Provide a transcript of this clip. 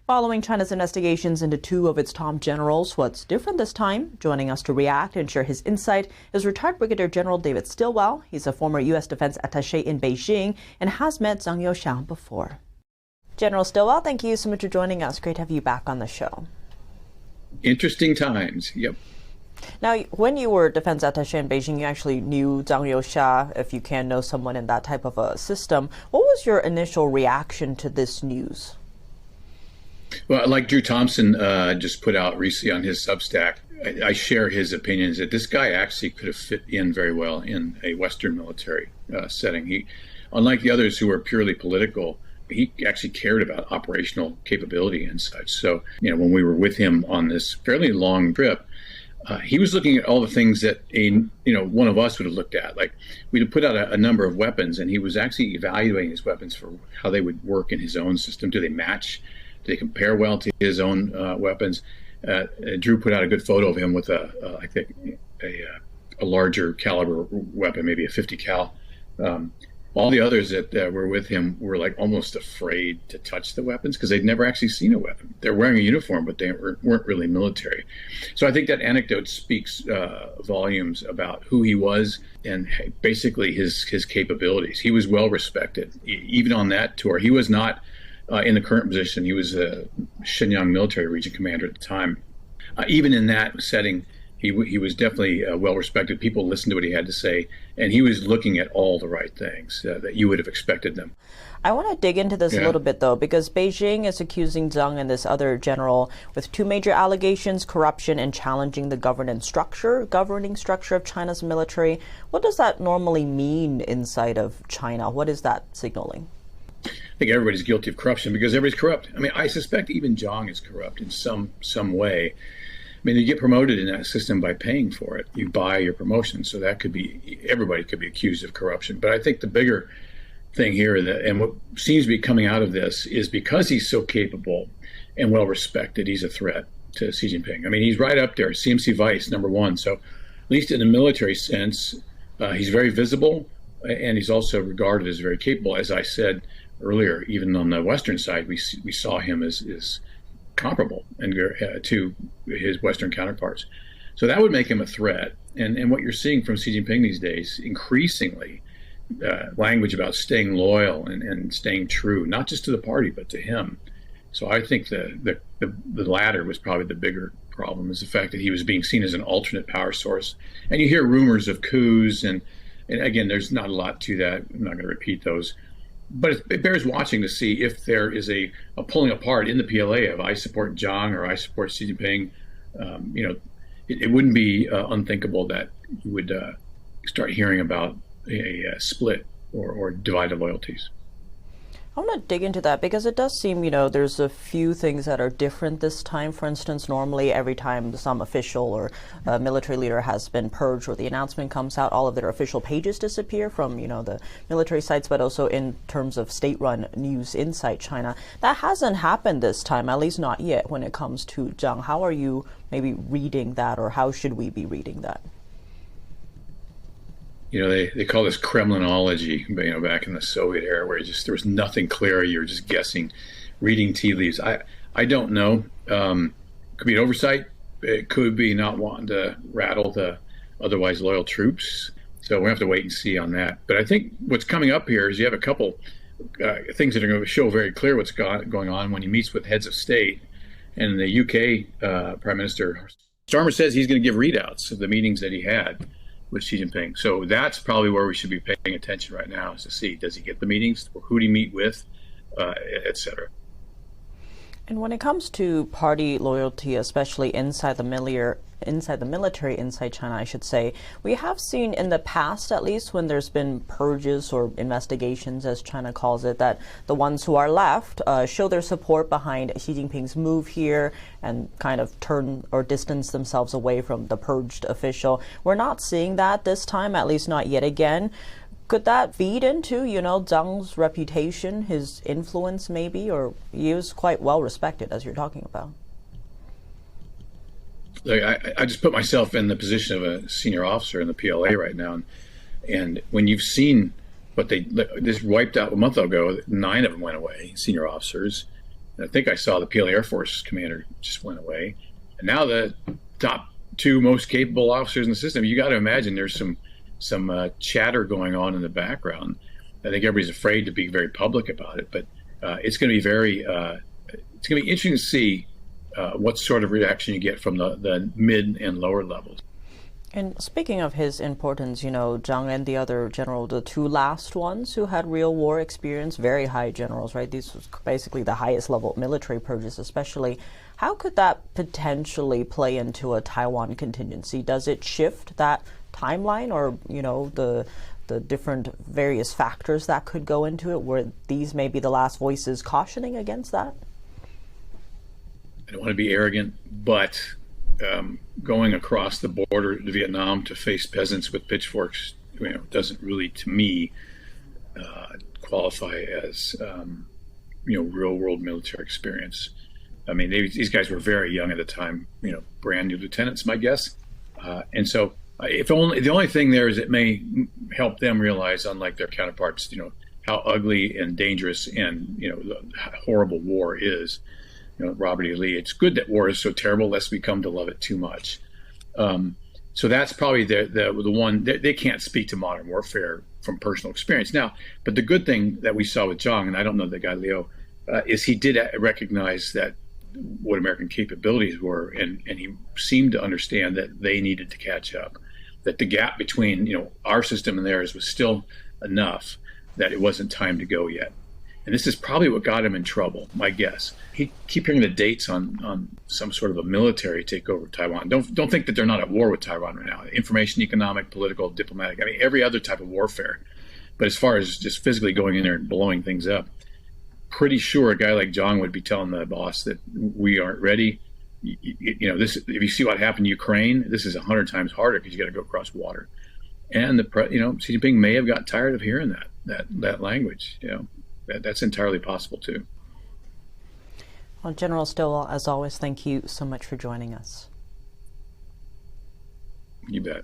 Following China's investigations into two of its top generals, what's different this time? Joining us to react and share his insight is retired Brigadier General David Stilwell. He's a former U.S. defense attaché in Beijing and has met Zhang Youxia before. General Stilwell, thank you so much for joining us. Great to have you back on the show. Interesting times, yep. Now, when you were defense attaché in Beijing, you actually knew Zhang Youxia, if you can know someone in that type of a system. What was your initial reaction to this news? Well, like Drew Thompson just put out recently on his Substack, I share his opinions that this guy actually could have fit in very well in a Western military setting. He, unlike the others who were purely political, he actually cared about operational capability and such. So, when we were with him on this fairly long trip, he was looking at all the things that one of us would have looked at. Like, we'd put out a number of weapons, and he was actually evaluating his weapons for how they would work in his own system. Do they match? Do they compare well to his own weapons? Drew put out a good photo of him with I think a larger caliber weapon, maybe a 50 cal. All the others that were with him were like almost afraid to touch the weapons because they'd never actually seen a weapon. They're wearing a uniform, but they weren't really military. So I think that anecdote speaks volumes about who he was and basically his capabilities. He was well respected, even on that tour. He was not in the current position. He was a Shenyang military region commander at the time. Even in that setting, he was definitely well respected. People listened to what he had to say, and he was looking at all the right things that you would have expected them. I want to dig into this a little bit, though, because Beijing is accusing Zhang and this other general with two major allegations: corruption and challenging the governing structure of China's military. What does that normally mean inside of China? What is that signaling? I think everybody's guilty of corruption because everybody's corrupt. I mean, I suspect even Zhang is corrupt in some way. I mean, you get promoted in that system by paying for it. You buy your promotion, so that could be, everybody could be accused of corruption. But I think the bigger thing here, and what seems to be coming out of this, is because he's so capable and well respected, he's a threat to Xi Jinping. I mean, he's right up there, CMC Vice #1. So at least in a military sense, he's very visible, and he's also regarded as very capable. As I said earlier, even on the Western side, we saw him as comparable and to his Western counterparts. So that would make him a threat. And what you're seeing from Xi Jinping these days, increasingly, language about staying loyal and staying true, not just to the party, but to him. So I think the latter was probably the bigger problem, is the fact that he was being seen as an alternate power source. And you hear rumors of coups, and again, there's not a lot to that. I'm not going to repeat those. But it bears watching to see if there is a pulling apart in the PLA of I support Zhang or I support Xi Jinping. It wouldn't be unthinkable that you would start hearing about a split or divided loyalties. I want to dig into that because it does seem, there's a few things that are different this time. For instance, normally every time some official or military leader has been purged or the announcement comes out, all of their official pages disappear from, the military sites, but also in terms of state-run news inside China. That hasn't happened this time, at least not yet, when it comes to Zhang. How are you maybe reading that, or how should we be reading that? They call this Kremlinology, back in the Soviet era, where there was nothing clear. You were just guessing, reading tea leaves. I don't know. Could be an oversight. It could be not wanting to rattle the otherwise loyal troops. So we have to wait and see on that. But I think what's coming up here is you have a couple things that are going to show very clear what's going on when he meets with heads of state. And the UK Prime Minister Starmer says he's going to give readouts of the meetings that he had with Xi Jinping. So that's probably where we should be paying attention right now, is to see, does he get the meetings, or who did he meet with, et cetera. And when it comes to party loyalty, especially inside the military, inside China, I should say, we have seen in the past, at least, when there's been purges or investigations, as China calls it, that the ones who are left show their support behind Xi Jinping's move here and kind of turn or distance themselves away from the purged official. We're not seeing that this time, at least not yet again. Could that feed into, Zhang's reputation, his influence maybe, or he is quite well respected, as you're talking about? I just put myself in the position of a senior officer in the PLA right now, and when you've seen what they just wiped out a month ago, 9 of them went away, senior officers, I think I saw the PLA Air Force commander just went away. And now the top two most capable officers in the system, you got to imagine there's some chatter going on in the background. I think everybody's afraid to be very public about it, but it's going to be it's going to be interesting to see what sort of reaction you get from the mid and lower levels. And speaking of his importance, Zhang and the other general, the two last ones who had real war experience, very high generals, right? These was basically the highest level military purges, especially. How could that potentially play into a Taiwan contingency? Does it shift that timeline, or the different various factors that could go into it, where these may be the last voices cautioning against that? I don't want to be arrogant, but going across the border to Vietnam to face peasants with pitchforks, doesn't really, to me, qualify as real world military experience. I mean, these guys were very young at the time, brand new lieutenants, my guess, and so the only thing there is it may help them realize, unlike their counterparts, how ugly and dangerous and horrible war is. Robert E. Lee, it's good that war is so terrible, lest we come to love it too much. So that's probably the one. They can't speak to modern warfare from personal experience now. But the good thing that we saw with Zhang, and I don't know the guy Liu, is he did recognize that what American capabilities were, and he seemed to understand that they needed to catch up, that the gap between our system and theirs was still enough that it wasn't time to go yet. And this is probably what got him in trouble, my guess. He keep hearing the dates on some sort of a military takeover of Taiwan. Don't think that they're not at war with Taiwan right now. Information, economic, political, diplomatic, I mean, every other type of warfare. But as far as just physically going in there and blowing things up, pretty sure a guy like Zhang would be telling the boss that we aren't ready. This, if you see what happened in Ukraine, this is 100 times harder because you got to go across water. And Xi Jinping may have got tired of hearing that language. That's entirely possible too. Well, General Stilwell, as always, thank you so much for joining us. You bet.